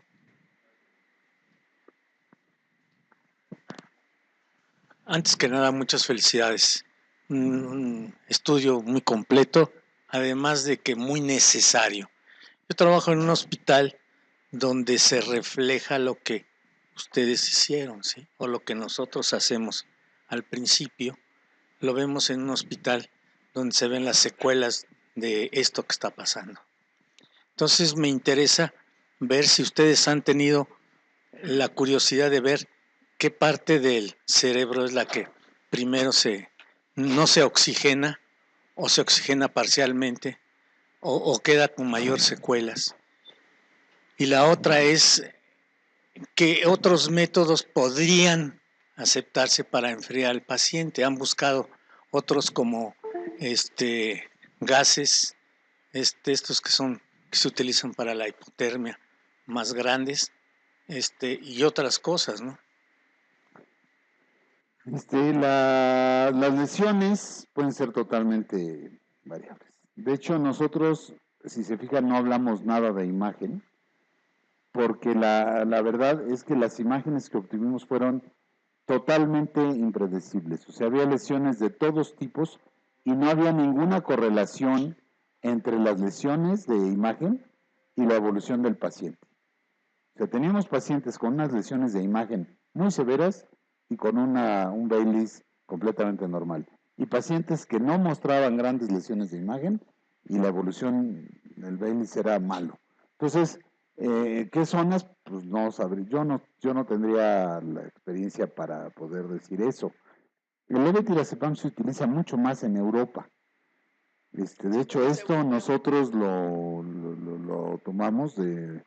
Antes que nada, muchas felicidades. Un estudio muy completo, además de que muy necesario. Yo trabajo en un hospital donde se refleja lo que ustedes hicieron, ¿sí? O lo que nosotros hacemos al principio. Lo vemos en un hospital donde se ven las secuelas de esto que está pasando. Entonces me interesa ver si ustedes han tenido la curiosidad de ver qué parte del cerebro es la que primero no se oxigena o se oxigena parcialmente o queda con mayor secuelas. Y la otra es qué otros métodos podrían aceptarse para enfriar al paciente. Han buscado otros como gases, estos que se utilizan para la hipotermia, más grandes, y otras cosas, ¿no? Las lesiones pueden ser totalmente variables. De hecho, nosotros, si se fijan, no hablamos nada de imagen, porque la verdad es que las imágenes que obtuvimos fueron totalmente impredecibles. O sea, había lesiones de todos tipos y no había ninguna correlación entre las lesiones de imagen y la evolución del paciente. O sea, teníamos pacientes con unas lesiones de imagen muy severas y con un Baylis completamente normal. Y pacientes que no mostraban grandes lesiones de imagen y la evolución del Baylis era malo. Entonces, ¿Qué zonas? Pues no sabré, yo no tendría la experiencia para poder decir eso. El levetiracetam se utiliza mucho más en Europa. De hecho, esto nosotros lo tomamos de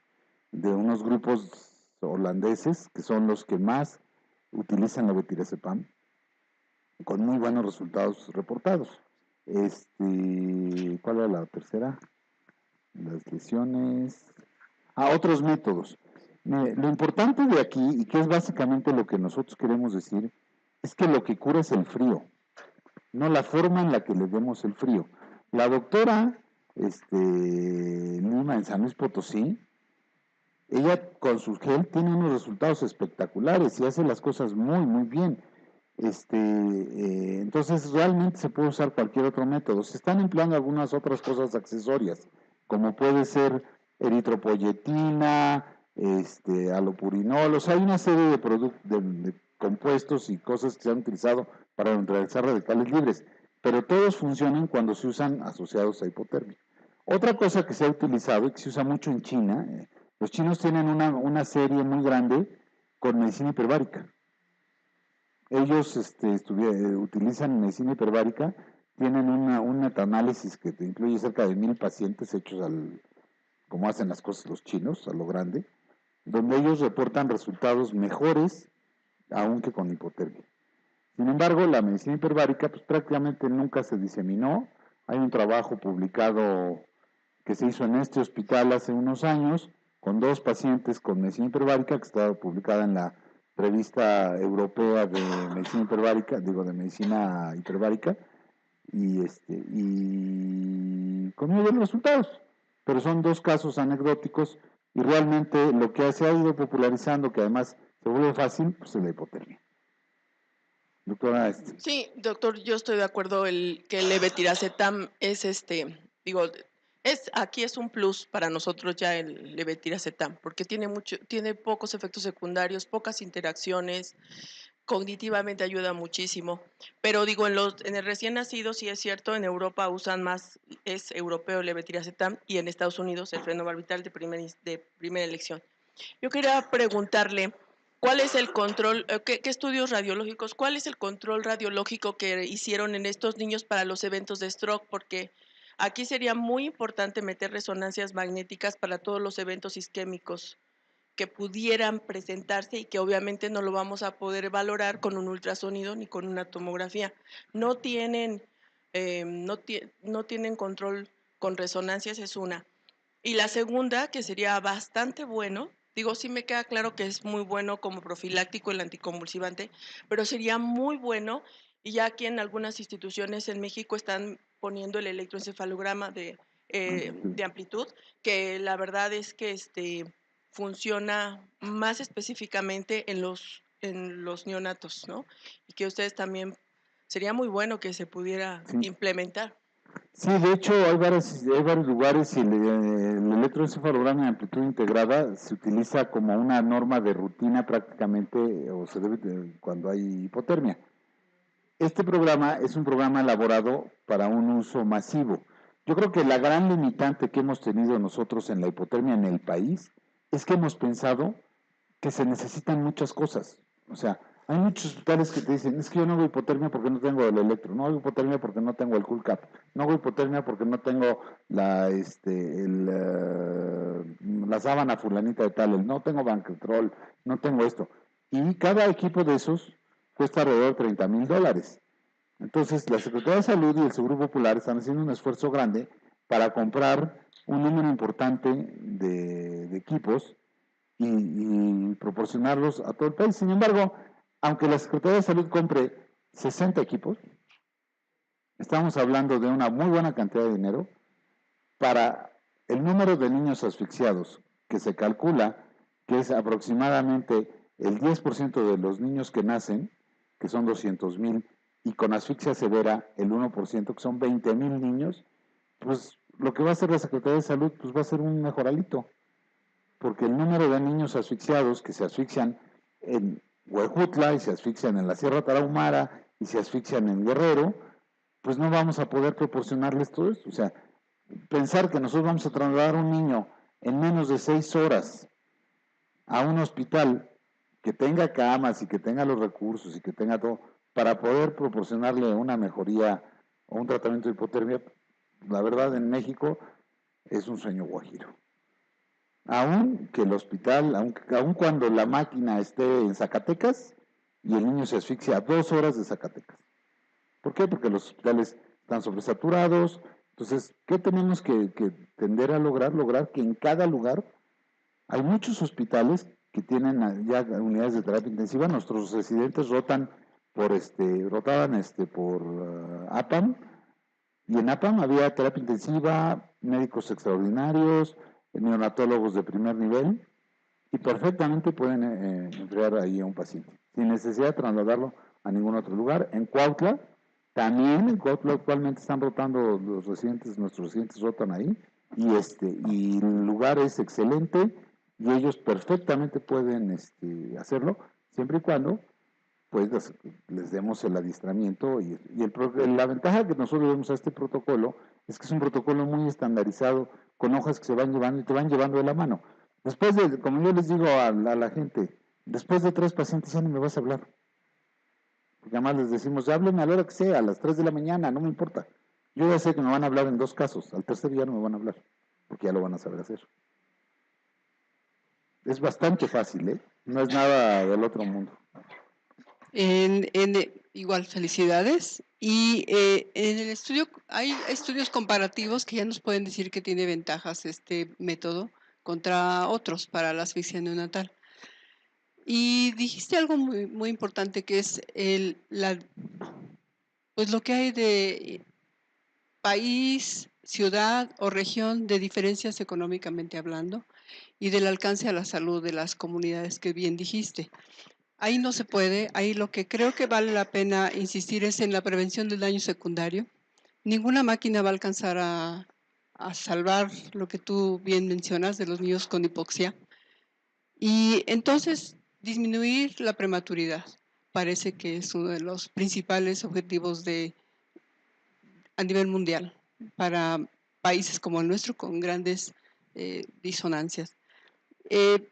unos grupos holandeses que son los que más utilizan levetiracetam con muy buenos resultados reportados. ¿Cuál era la tercera? Las lesiones. Otros métodos. Lo importante de aquí, y que es básicamente lo que nosotros queremos decir, es que lo que cura es el frío, no la forma en la que le demos el frío. La doctora Lima en San Luis Potosí, ella con su gel tiene unos resultados espectaculares y hace las cosas muy, muy bien. Entonces realmente se puede usar cualquier otro método. Se están empleando algunas otras cosas accesorias, como puede ser eritropoyetina, alopurinol, o sea, hay una serie de compuestos y cosas que se han utilizado para neutralizar radicales libres, pero todos funcionan cuando se usan asociados a hipotermia. Otra cosa que se ha utilizado y que se usa mucho en China, los chinos tienen una serie muy grande con medicina hiperbárica. Ellos utilizan medicina hiperbárica, tienen un metaanálisis que te incluye cerca de 1000 pacientes hechos como hacen las cosas los chinos, a lo grande, donde ellos reportan resultados mejores aún que con hipotermia. Sin embargo, la medicina hiperbárica pues prácticamente nunca se diseminó. Hay un trabajo publicado que se hizo en este hospital hace unos años con 2 pacientes con medicina hiperbárica, que estaba publicada en la revista europea de medicina hiperbárica, de medicina hiperbárica, y con muy buenos resultados. Pero son 2 casos anecdóticos y realmente lo que se ha ido popularizando, que además se vuelve fácil, pues es la hipotermia. Doctora. Sí, doctor, yo estoy de acuerdo que el levetiracetam es aquí es un plus para nosotros ya el levetiracetam, porque tiene pocos efectos secundarios, pocas interacciones, cognitivamente ayuda muchísimo. Pero digo, en el recién nacido sí es cierto, en Europa usan más, es europeo el levetiracetam y en Estados Unidos el fenobarbital de primera elección. Yo quería preguntarle, ¿cuál es el control, qué estudios radiológicos, cuál es el control radiológico que hicieron en estos niños para los eventos de stroke? Porque aquí sería muy importante meter resonancias magnéticas para todos los eventos isquémicos que pudieran presentarse y que obviamente no lo vamos a poder valorar con un ultrasonido ni con una tomografía. No tienen control con resonancias, es una. Y la segunda, que sería bastante bueno, digo, sí me queda claro que es muy bueno como profiláctico el anticonvulsivante, pero sería muy bueno, y ya aquí en algunas instituciones en México están poniendo el electroencefalograma de amplitud, que la verdad es que funciona más específicamente en los neonatos, ¿no? Y que ustedes también, sería muy bueno que se pudiera implementar. Sí, de hecho hay varios lugares y el electroencefalograma de amplitud integrada se utiliza como una norma de rutina prácticamente, o se debe cuando hay hipotermia. Este programa es un programa elaborado para un uso masivo. Yo creo que la gran limitante que hemos tenido nosotros en la hipotermia en el país es que hemos pensado que se necesitan muchas cosas. O sea, hay muchos hospitales que te dicen, es que yo no hago hipotermia porque no tengo el electro, no hago hipotermia porque no tengo el cool cap, no hago hipotermia porque no tengo la sábana fulanita de tal, no tengo Banketrol, no tengo esto. Y cada equipo de esos cuesta alrededor de $30,000. Entonces, la Secretaría de Salud y el Seguro Popular están haciendo un esfuerzo grande para comprar un número importante de equipos y proporcionarlos a todo el país. Sin embargo, aunque la Secretaría de Salud compre 60 equipos, estamos hablando de una muy buena cantidad de dinero para el número de niños asfixiados, que se calcula que es aproximadamente el 10% de los niños que nacen, que son 200,000, y con asfixia severa el 1%, que son 20,000 niños, pues lo que va a hacer la Secretaría de Salud pues va a ser un mejoralito, porque el número de niños asfixiados que se asfixian en Huejutla y se asfixian en la Sierra Tarahumara y se asfixian en Guerrero, pues no vamos a poder proporcionarles todo esto. O sea, pensar que nosotros vamos a trasladar un niño en menos de 6 horas a un hospital que tenga camas y que tenga los recursos y que tenga todo para poder proporcionarle una mejoría o un tratamiento de hipotermia, la verdad en México es un sueño guajiro. Aún que el hospital, aun cuando la máquina esté en Zacatecas y el niño se asfixia a 2 horas de Zacatecas. ¿Por qué? Porque los hospitales están sobresaturados. Entonces, ¿qué tenemos que tender a lograr? Lograr que en cada lugar hay muchos hospitales que tienen ya unidades de terapia intensiva. Nuestros residentes rotaban por APAM, y en APAM había terapia intensiva, médicos extraordinarios, neonatólogos de primer nivel, y perfectamente pueden entregar ahí a un paciente, sin necesidad de trasladarlo a ningún otro lugar. En Cuautla, también en Cuautla actualmente están rotando los residentes, nuestros residentes rotan ahí, y el lugar es excelente, y ellos perfectamente pueden hacerlo, siempre y cuando pues les demos el adiestramiento la ventaja que nosotros vemos a este protocolo es que es un protocolo muy estandarizado con hojas que se van llevando y te van llevando de la mano. Después de, como yo les digo a la gente, después de 3 pacientes ya no me vas a hablar. Porque además les decimos, háblenme a la hora que sea, a las 3 de la mañana, no me importa. Yo ya sé que me van a hablar en 2 casos, al tercer ya no me van a hablar, porque ya lo van a saber hacer. Es bastante fácil, ¿eh? No es nada del otro mundo. Igual, felicidades. Y en el estudio, hay estudios comparativos que ya nos pueden decir que tiene ventajas este método contra otros para la asfixia neonatal. Y dijiste algo muy, muy importante que es pues lo que hay de país, ciudad o región de diferencias económicamente hablando y del alcance a la salud de las comunidades que bien dijiste. Ahí no se puede, ahí lo que creo que vale la pena insistir es en la prevención del daño secundario. Ninguna máquina va a alcanzar a salvar lo que tú bien mencionas de los niños con hipoxia. Y entonces disminuir la prematuridad parece que es uno de los principales objetivos a nivel mundial para países como el nuestro con grandes disonancias.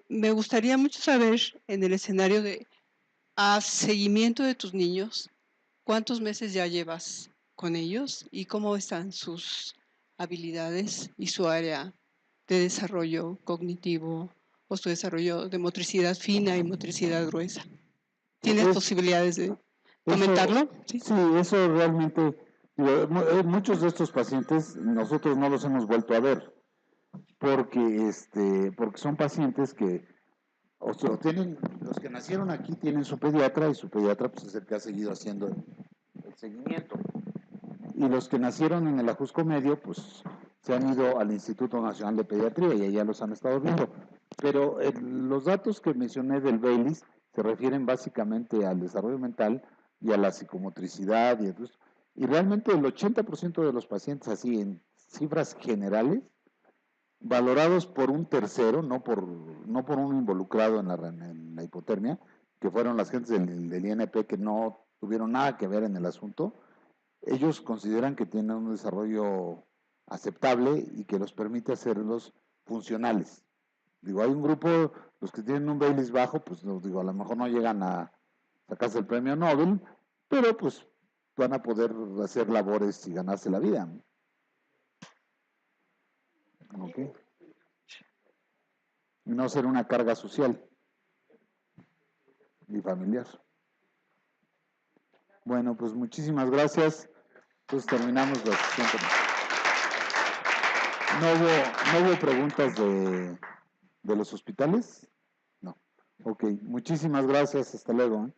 Me gustaría mucho saber en el escenario a seguimiento de tus niños, ¿cuántos meses ya llevas con ellos y cómo están sus habilidades y su área de desarrollo cognitivo o su desarrollo de motricidad fina y motricidad gruesa? ¿Tienes posibilidades de comentarlo? Sí, eso realmente, muchos de estos pacientes nosotros no los hemos vuelto a ver, porque son pacientes que tienen, los que nacieron aquí tienen su pediatra, y su pediatra pues es el que ha seguido haciendo el seguimiento. Y los que nacieron en el Ajusco Medio, pues se han ido al Instituto Nacional de Pediatría y allá los han estado viendo. Pero los datos que mencioné del Baylis se refieren básicamente al desarrollo mental y a la psicomotricidad. Y realmente el 80% de los pacientes, así en cifras generales, valorados por un tercero, no por un involucrado en la hipotermia, que fueron las gentes del INP que no tuvieron nada que ver en el asunto, ellos consideran que tienen un desarrollo aceptable y que los permite hacerlos funcionales. Digo, hay un grupo, los que tienen un Baylis bajo, pues digo, a lo mejor no llegan a sacarse el premio Nobel, pero pues van a poder hacer labores y ganarse la vida. ¿Ok? Y no ser una carga social y familiar. Bueno, pues muchísimas gracias. Entonces terminamos la sesión. ¿No hubo preguntas de los hospitales? No. Ok, muchísimas gracias. Hasta luego.